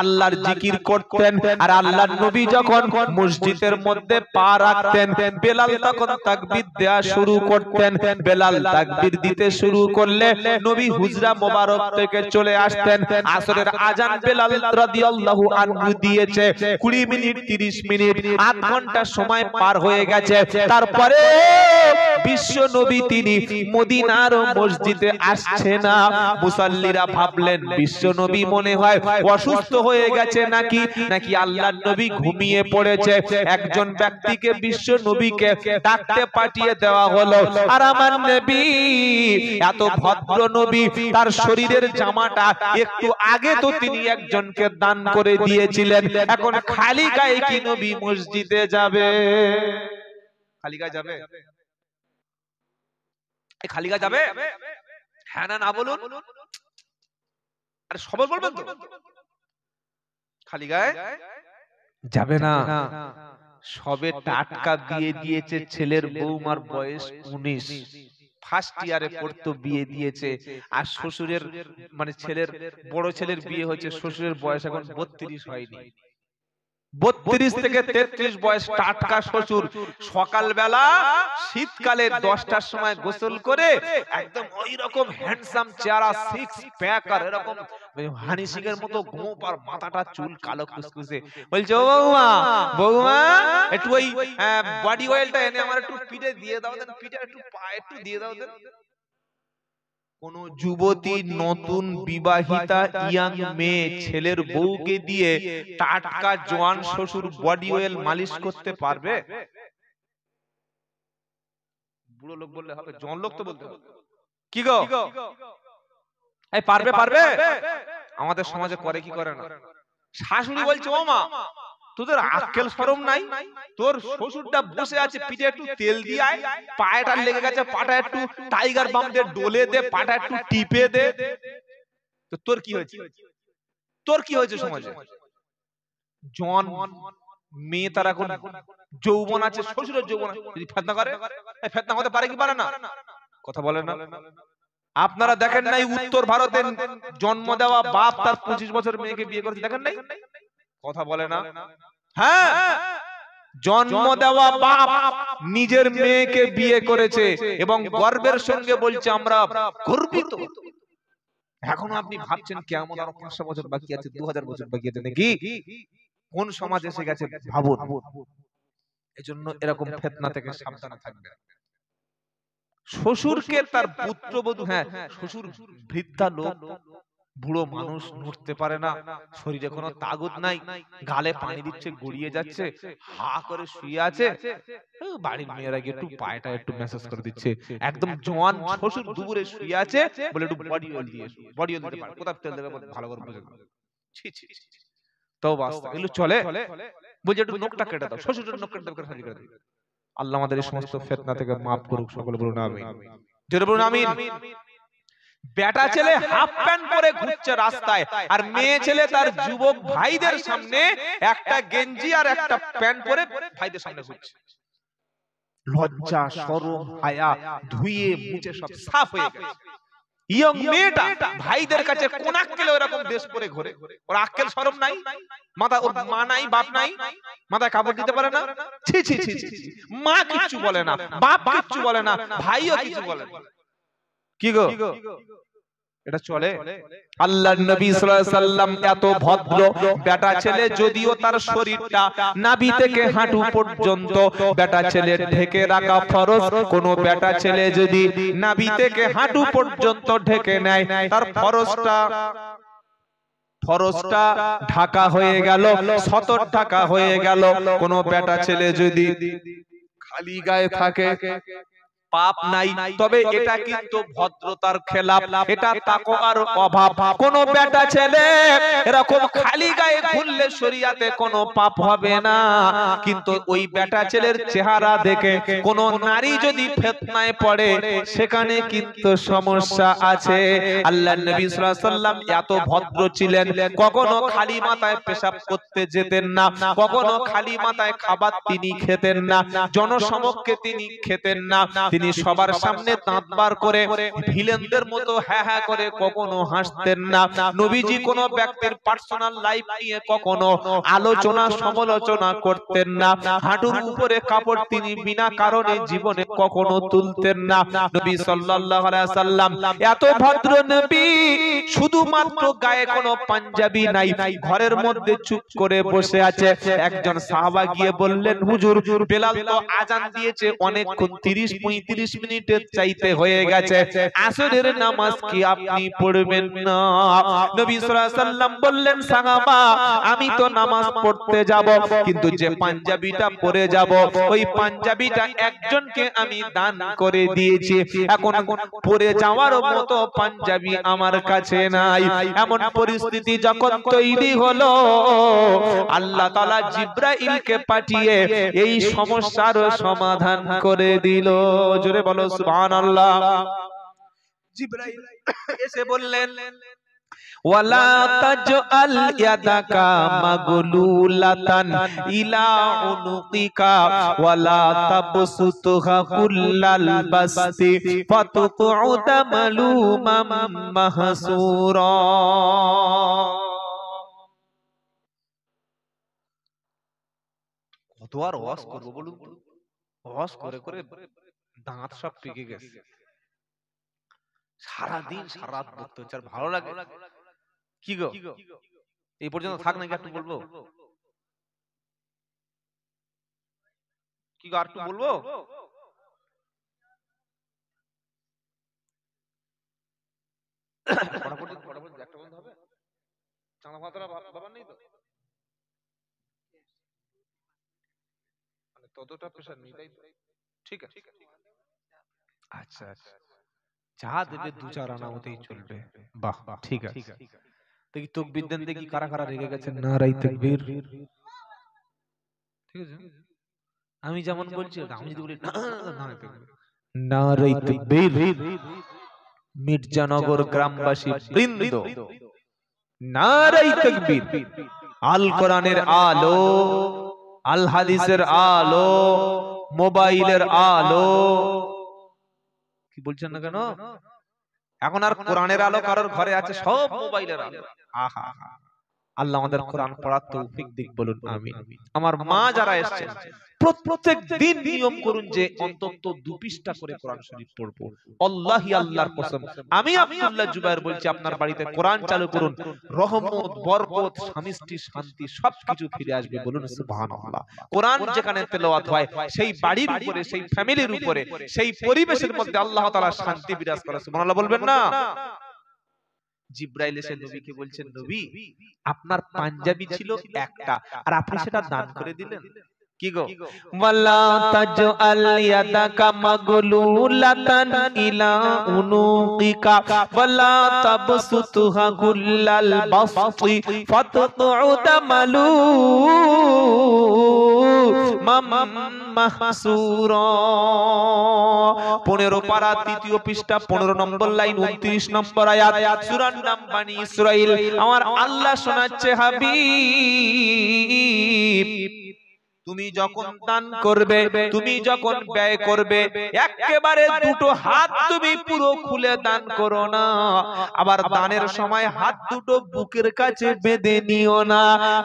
আল্লাহর জিকির করতেন। আর আল্লাহর নবী যখন মসজিদের মধ্যে পা রাখতেন বেলাল তখন তাকবীর দেয়া শুরু করতেন। বেলাল তাকবীর দিতে শুরু করলে নবী হুজরা মোবারক থেকে চলে আসতেন। আসরের আজান বেলাল রাদিয়াল্লাহু আনহু দিয়েছে 20 মিনিট 30 মিনিট আধ ঘন্টা সময় পার হয়ে গেছে। তারপরে বিশ্ব নবী তিনি মদিনার মসজিদে আসছে না। মুসাল্লিরা ভাবলেন বিশ্ব নবী মনে হয় অসুস্থ হয়ে গেছে নাকি নাকি আল্লাহর নবী ঘুমিয়ে পড়েছে। একজন ব্যক্তিকে বিশ্ব নবীকে ডাকতে পাঠিয়ে দেওয়া হলো। আর আমার নবী এত ভদ্র নবী, তার শরীরের জামাটা একটু আগে তো তিনি একজনকে দান করে দিয়েছিলেন, এখন খালি গায়ে কি নবী মসজিদে যাবে? খালি গায়ে যাবে? খালি গায়ে যাবে? হ্যাঁ না না বলুন। আরে সবাই বলবেন তো খালি গায়ে যাবে না। সবে টাটকা বিয়ে দিয়েছে ছেলের বৌমার বয়স 19, ফার্স্ট ইয়ারে পড়তো, বিয়ে দিয়েছে। আর শ্বশুরের মানে ছেলের বড় ছেলের বিয়ে হয়েছে, শ্বশুরের বয়স এখন 32 হয়নি। 32 থেকে 33 বয়স, টাটকা শ্বশুর। সকালবেলা শীতকালে 10টার সময় গোসল করে একদম ওই রকম হ্যান্ডসাম চেহারা, সিক্স প্যাক আর এরকম হানি সিংয়ের মতো গোপ আর মাথাটা চুল কালো কুসকুসে। বলছে ও বৌমা, বৌমা একটু ওই বডি অয়েলটা এনে আমার একটু পিঠে দিয়ে দাও দেন, পিঠে একটু পায়ে একটু দিয়ে দাও দেন। কোন যুবতী নতুন বিবাহিতা ইয়াং মেয়ে ছেলের বউকে দিয়ে টাটকা জোয়ান শ্বশুর বডি অয়েল মালিশ করতে পারবে? বুড়ো লোক বললে হবে, জোয়ান লোক তো বলতে হবে। কি গো এই পারবে? পারবে? আমাদের সমাজে করে কি করে না। শাশুড়ি বলছে ও মা তোদের আক্কেল শরম নাই? তোর শ্বশুরটা বসে আছে, পিঠে একটু তেল দিয়ে আয়, পায়েটা লেগে গেছে, পাটা একটু টাইগার বাম দিয়ে ডলে দে, পাটা একটু টিপে দে। তো তোর কি হয়েছে? তোর কি হয়েছে সমাজে? জন মেয়ে তার এখন যৌবন আছে, শ্বশুরের যৌবন আছে, যদি ফেতনা করে, ফেতনা হতে পারে কি পারে না? কথা বলে না। আপনারা দেখেন নাই উত্তর ভারতে জন্ম দেওয়া বাপ তার 25 বছর মেয়েকে বিয়ে করেছে, দেখেন নাই? কথা বলে না। হ্যাঁ, জন্ম দেওয়া বাপ নিজের মেয়েকে বিয়ে করেছে এবং গর্বের সঙ্গে বলছে আমরা গর্বিত। এখনো আপনি ভাবছেন কেমন আরো 500 বছর বাকি আছে, 2000 বছর বাকি আছে নাকি? কোন সমাজ এসে গেছে ভাবুন। এজন্য এরকম ফিতনা থেকে সাবধানে থাকবেন। শ্বশুরকে তার পুত্রবধূ, হ্যাঁ শ্বশুর বৃদ্ধা লোক, বুড়ো মানুষ, নড়তে পারে না, শরীরে কোনো তাগত নাই, গালে পানি দিচ্ছে গড়িয়ে যাচ্ছে, হা করে শুয়ে আছে, বাড়ির মেয়েরা গিয়ে একটু পায়টা একটু ম্যাসাজ করে দিচ্ছে। একদম জোয়ান শ্বশুর দুপুরে শুয়ে আছে, বলে একটু বডি অয়েল দিয়ে এসো। বডি অয়েল দিতে পারে, কোথায় তেল দেবে ভালো করে বুঝে নাও। ছি ছি তো বাস্তা এগুলো চলে? বলছে একটু নখটা কেটে দাও, শ্বশুরের নখ কেটে দাও, শাড়ি কেটে দাও। আল্লাহ আমাদের এই সমস্ত ফিতনা থেকে মাফ করুক, সকলে বলুন আমিন। জোরে বলুন আমিন। বেটা ছেলে হাফ প্যান্ট পরে ঘুরছে রাস্তায়, আর মেয়ে ছেলে তার যুবক ভাইদের সামনে একটা গেঞ্জি আর একটা প্যান্ট পরে ভাইদের সামনে ঘুরছে। লজ্জা শরম হায়া ধুয়ে মুছে সব সাফ হয়ে গেছে। ইয়ং মেয়েটা ভাইদের কাছে কোন আক্কেলে এরকম ড্রেস পরে ঘোরে? ওর আক্কেল শরম নাই? মাথা ওর মা নাই, বাপ নাই, মাথায় কাপড় দিতে পারে না? ছি ছি ছি ছি। মা কিচ্ছু বলে না, বাপ কিচ্ছু বলে না, ভাইও কিছু বলে না। কি গো এটা চলে? আল্লাহর নবী সাল্লাল্লাহু আলাইহি সাল্লাম এত ভদ্র, বেটা ছেলে যদিও তার শরীরটা নাভি থেকে হাঁটু পর্যন্ত বেটা ছেলের ঢেকে রাখা ফরজ, কোন বেটা ছেলে যদি নাভি থেকে হাঁটু পর্যন্ত ঢেকে নেয় তার ফরজটা ফরজটা ঢাকা হয়ে গেল, সতর ঢাকা হয়ে গেল। কোন বেটা ছেলে যদি খালি গায়ে থাকে, পাপ নাই, তবে এটা কিন্তু ভদ্রতার খেলাফ, এটা তাকওয়ার অভাব। কোন বেটা ছেলে এরকম খালি গায়ে ঘুরলে শরীয়তে কোনো পাপ হবে না, কিন্তু ওই বেটা ছেলের চেহারা দেখে কোন নারী যদি ফিতনায় পড়ে সেখানে কিন্তু সমস্যা আছে। আল্লাহর নবী সাল্লাল্লাহু আলাইহি ওয়াসাল্লাম এত ভদ্র ছিলেন, কখনো খালি মাথায় পেশাব করতে যেতেন না, কখনো খালি মাথায় খাবার তিনি খেতেন না, জনসমক্ষে তিনি খেতেন না, তিনি সবার সামনে দাঁত বার করে ভিলেনদের মতো হ্যাঁ হ্যাঁ করে কখনো হাসতেন না। নবীজি কোন ব্যক্তির পার্সোনাল লাইফ নিয়ে কখনো আলোচনা সমালোচনা করতেন না। হাঁটুর উপরে কাপড় তিনি বিনা কারণে জীবনে কখনো তুলতেন না। নবী সাল্লাল্লাহু আলাইহি সাল্লাম এত ভদ্র নবী, শুধুমাত্র গায়ে কোনো পাঞ্জাবি নাই, ঘরের মধ্যে চুপ করে বসে আছে। একজন সাহাবা গিয়ে বললেন, হুজুর বেলাল তো আজান দিয়েছে অনেকক্ষণ, 30-35 মিনিটের চাইতে হয়ে গেছে, আসরের নামাজ কি আপনি পড়বেন না? নবী সাল্লাল্লাহু আলাইহি সাল্লাম বললেন, সাহাবা আমি তো নামাজ পড়তে যাব, কিন্তু যে পাঞ্জাবিটা পরে যাব ওই পাঞ্জাবিটা একজনকে আমি দান করে দিয়েছি, এখন পরে যাওয়ার মতো পাঞ্জাবি আমার কাছে নাই। এমন পরিস্থিতি যখন তৈরি হলো, আল্লাহ তাআলা জিবরাইলকে পাঠিয়ে এই সমস্যার সমাধান করে দিল। জোরে বলো সুবহানাল্লাহ। জিবরাইল এসে বললেন, ওয়ালা তাজআল ইয়াদাকা মাগলুলাতান ইলা উনুকিকা ওয়ালা তাবসুতহা কুল্লাল বাসতি ফাতুকউদা মালুমাম মাহসুরা। কত আর ওয়াজ করব বলুন তো, ওয়াজ করে করে দাঁত সব পেকে গেছে, সারাদিন সারা রাত বলতে হচ্ছে, আর ভালো লাগে কি গো? এই পর্যন্ত থাক নাকি একটু বলবো? কি গো আর একটু বলবো? একটা বন্ধ হবে, চাঁদা ফাতরা বাবার নেই তো, মানে ততটা প্রেশার নেই তাই তো? ঠিক আছে, আচ্ছা আচ্ছা, যা দেবে 2-4 আনা হতেই চলবে। বাহ, ঠিক আছে। দেখি তাকবীর দেন, দেখি কারা কারা রেগে গেছেন। নারায়ে তাকবীর। ঠিক আছে, আমি যেমন বলছি আমি যদি বলি নারায়ে তাকবীর, নারায়ে তাকবীর, মির্জানগর গ্রামবাসী বৃন্দ নারায়ে তাকবীর। আল কোরআনের আলো, আল হাদিসের আলো, মোবাইলের আলো, কি বলছেন না কেন? এখন আর কোরআনের আলো কারোর ঘরে আছে, সব মোবাইলের আলো। আহা, আল্লাহ আমাদের কোরআন পড়ার তৌফিক দিক, বলুন আমিন। আমার মা যারা এসেছেন প্রত্যেক দিন নিয়ম করুন যে অন্তত 2 পৃষ্ঠা করে কোরআন শরীফ পড়বো। আল্লাহি আল্লাহর কসম, আমি আব্দুল্লাহ জুবায়ের বলছি, আপনার বাড়িতে কোরআন চালু করুন, রহমত, বরকত, শান্তি শান্তি সবকিছু ফিরে আসবে, বলুন সুবহানাল্লাহ। কোরআন যেখানে তেলাওয়াত হয় সেই বাড়ির উপরে, সেই ফ্যামিলির উপরে, সেই পরিবেশের মধ্যে আল্লাহ তাআলা শান্তি বিরাজ করে, সুবহানাল্লাহ বলবেন না? জিবরাইল এসে নবীকে বলছেন, নবী আপনার পাঞ্জাবি ছিল একটা, আর আপনি সেটা দান করে দিলেন, কি গো? ওয়ালা তাজআল ইয়াদাকা মাগলুলাতান ইলা উনুকিকা ওয়ালা তাবসুতহা কুল্লাল বাসতি ফাতকুদা মালুমাম মাহসুরা। 15 পারা 3য় পৃষ্ঠা 15 নম্বর লাইন 29 নম্বর আয়াত, সূরার নাম বনী ইসরাইল। আমার আল্লাহ শোনাচ্ছে, হাবিব তুমি যখন দান করবে, তুমি যখন ব্যয় করবে, একেবারে 2টো হাত তুমি পুরো খুলে দান করো না, আবার দানের সময় হাত দুটো বুকের কাছে বেঁধে নিও না।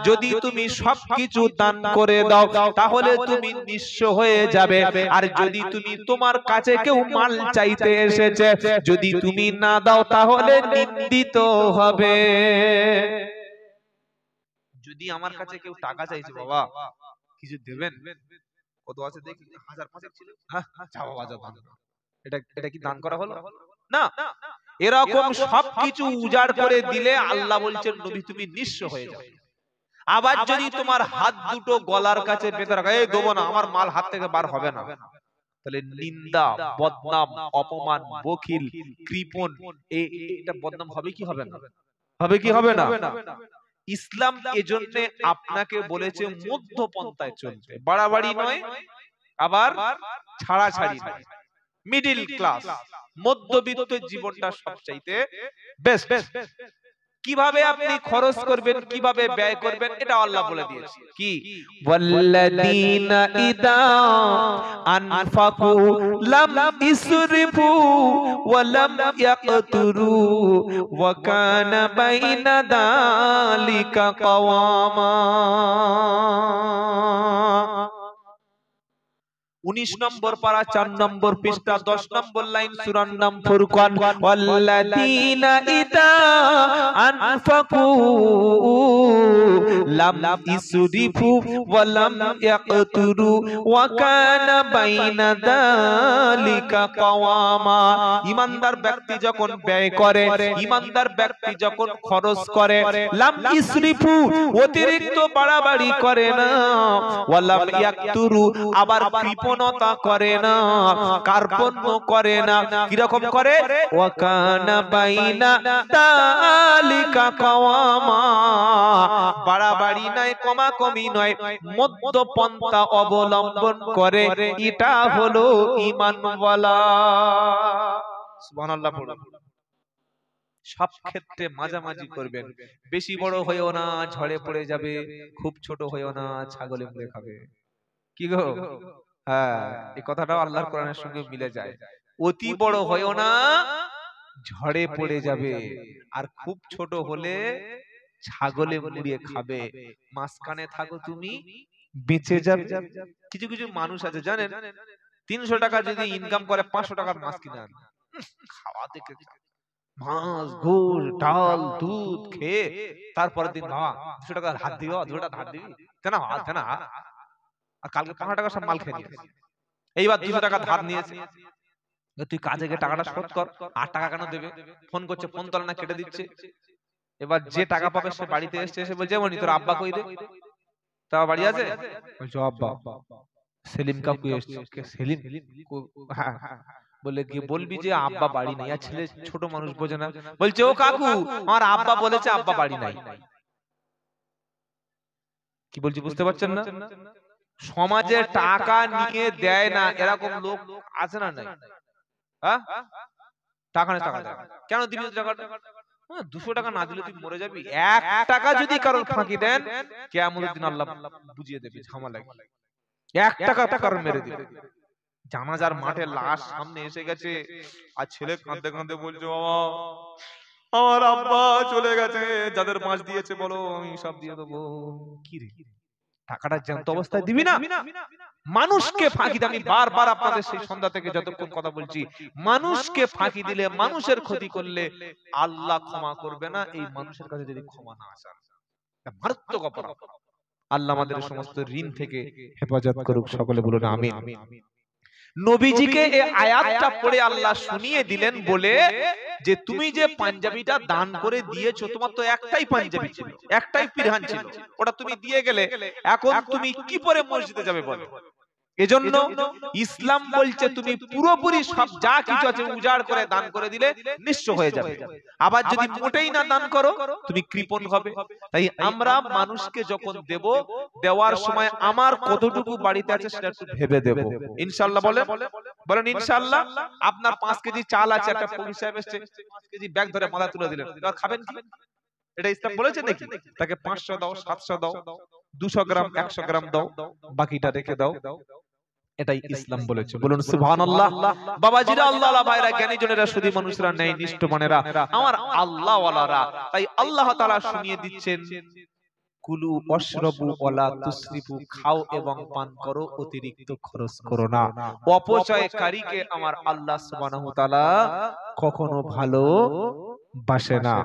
যদি তুমি সবকিছু দান করে দাও তাহলে তুমি নিঃস্ব হয়ে যাবে, আর যদি তুমি, তোমার কাছে কেউ মাল চাইতে এসেছে, যদি তুমি না দাও তাহলে নিন্দিত হবে। যদি আমার কাছে কেউ টাকা চাইছে, বাবা কিছু দেবেন, কত আছে দেখি, 1000-5 ছিল, হ্যাঁ যাও বাবা যাও, এটা এটা কি দান করা হলো? না, এরকম সবকিছু উজাড় করে দিলে আল্লাহ বলছেন নবী তুমি নিঃস্ব হয়ে যাবে। আবার যদি তোমার হাত দুটো গলার কাছে বেঁধে রাখা, এই দেবো না, আমার মাল হাত থেকে বার হবে না, তাহলে নিন্দা, বদনাম, অপমান, বখিল, কৃপণ, এটা বদনাম হবে কি হবে না? হবে কি হবে না? ইসলাম এজন্য আপনাকে বলেছে মধ্যপন্থায় চলতে, বাড়াবাড়ি নয় আবার ছাড়াছাড়ি নয়, মিডিল ক্লাস, মধ্যবিত্ত জীবনটা সবচাইতে বেস্ট। কিভাবে আপনি খরচ করবেন, কিভাবে ব্যয় করবেন, এটা আল্লাহ বলে দিয়েছে। কি ওয়াল্লাযীনা ইযা আনফাকু লাম ইসরিফু ওয়া লাম ইয়াকতুরু ওয়া কানা বাইনা যালিকা কাওয়ামা। 19 নম্বর পারা 4 নম্বর পৃষ্ঠা 10 নম্বর লাইন সূরার নাম ফুরকান। ওয়াল্লাযীনা ইযা আনফাকু লাম ইসরিফু ওয়া লাম ইয়াকতুরু ওয়া কানা বাইনা যালিকা কাওয়ামা। ঈমানদার ব্যক্তি যখন ব্যয় করে, ঈমানদার ব্যক্তি যখন খরচ করে, লাম ইসরিফু অতিরিক্ত বাড়াবাড়ি করে না, ওয়া লাম ইয়াকতুরু আবার কৃপণতা করে না, কার্পণ্য করে না। কিরকম করে? ওয়া কানা বাইনা যালিকা কাওয়ামা, বাড়াবাড়ি নয়, কমাকমি নয়, মধ্যপন্থা অবলম্বন করে, এটা হলো ঈমানওয়ালা। সুবহানাল্লাহ পড়ুন। সব ক্ষেত্রে মাঝামাঝি করবেন, বেশি বড় হয়েও না ঝড়ে পড়ে যাবে, খুব ছোট হয়েও না ছাগলে মুড়ে খাবে। কি গো? হ্যাঁ, এই কথাটাও আল্লাহর কোরআনের সঙ্গে মিলে যায়। অতি বড় হয়েও না ঝড়ে পড়ে যাবে, আর খুব ছোট হলে ছাগলে মুড়িয়ে খাবে। মাঝখানে থাকো তুমি, বেঁচে যাবে। কিছু কিছু মানুষ আছে জানেন, 300 টাকা যদি ইনকাম করে 500 টাকার মাছ কিনে আনে, খাওয়া দেখে মাছ, গোশ, ডাল, দুধ খেয়ে তারপরে দিন বাবা 200 টাকা ধার দিও, 200 টাকা ধার দিবি কেন? আর কালকে 500 টাকা সব মাল খেয়ে নিয়েছে, এইবার 200 টাকা ধার নিয়েছে, তুই কাজে গিয়ে টাকাটা শোধ কর, 8 টাকা কেন দেবে? ফোন করছে, ফোন তোলে না, কেটে দিচ্ছে। এবার যে টাকা পাবে সে বাড়িতে এসে এসে বলছে, মনি তোর আব্বা কই রে? তা বাড়ি আছে? বলছে আব্বা সেলিম কাকু এসেছে। সেলিম? হ্যাঁ। বলে গিয়ে বলবি যে আব্বা বাড়ি নেই। আর ছেলে ছোট মানুষ বোঝে না, বলছে ও কাকু আমার আব্বা বলেছে আব্বা বাড়ি নাই। কি বলছি বুঝতে পারছেন না? সমাজে টাকা নিয়ে দেয় না এরকম লোক আছে না নাই? হ্যাঁ, টাকা নেই, টাকা দেয় কেন দিবি টাকাটা? 200 টাকা না দিলে তুই মরে যাবি। 1 টাকা যদি কারোর ফাঁকি দেন, কিয়ামতের দিন আল্লাহ বুঝিয়ে দেবে ঝামেলা। 1 টাকা কারণ মেরে দিবে। জানাজার মাঠে লাশ সামনে এসে গেছে, আর ছেলে কাঁদতে কাঁদতে বলছে বাবা আমার আব্বা চলে গেছে, যাদের মাছ দিয়েছে বলো আমি সব দিয়ে দেবো। কি রে, টাকাটা জ্যান্ত অবস্থায় দিবি না? মানুষকে ফাঁকি দিয়ে, আমি বারবার আপনাদের সেই সন্ধ্যা থেকে যতক্ষণ কথা বলছি, মানুষকে ফাঁকি দিলে, মানুষের ক্ষতি করলে আল্লাহ ক্ষমা করবে না, এই মানুষের কাছে যদি ক্ষমা না আসে। মারাত্মক অপরাধ। আল্লাহ আমাদের সমস্ত ঋণ থেকে হেফাজত করুক, সকলে বলুন আমিন। নবীজিকে এই আয়াতটা পড়ে আল্লাহ শুনিয়ে দিলেন বলে যে তুমি যে পাঞ্জাবিটা দান করে দিয়েছো, তোমার তো একটাই পাঞ্জাবি ছিল, একটাই পিরহান ছিল, ওটা তুমি দিয়ে গেলে, এখন তুমি কি পরে মসজিদে যাবে বলো? এজন্য ইসলাম বলছে তুমি পুরোপুরি সব যা কিছু আছে উজাড় করে দান করে দিলে নিঃস্ব হয়ে যাবে। আবার যদি মোটেই না দান করো তুমি কৃপণ হবে। তাই আমরা মানুষকে যখন দেব, দেওয়ার সময় আমার কতটুকু বাড়িতে আছে সেটা একটু ভেবে দেব। ইনশাআল্লাহ বলেন, বলেন ইনশাআল্লাহ। আপনার 5 কেজি চাল আছে, একটা পুলিশ সাহেব এসেছে 5 কেজি ব্যাগ ধরে মাথা তুলে দিলেন, এবার খাবেন কি? এটা ইসলাম বলেছে নাকি? তাকে 500 দাও, 700 দাও, 200 গ্রাম 100 গ্রাম দাও, বাকিটা রেখে দাও। এটাই ইসলাম বলেছে। বলুন সুবহানাল্লাহ। বাবাজিরা, আল্লাহওয়ালা ভাইরা, জ্ঞানীজনেরা, সুধী মানুষরা, ন্যায় নিষ্ঠমানেরা, আমার আল্লাহ ওয়ালারা, তাই আল্লাহ তাআলা শুনিয়ে দিচ্ছেন কুলু ওয়াশরাবু ওয়ালা তুসরিফু, খাও এবং পান করো, অতিরিক্ত খরচ করো না। অপচয়কারীকে আমার আল্লাহ সুবহানাহু ওয়া তাআলা কখনো ভালো বাসে না।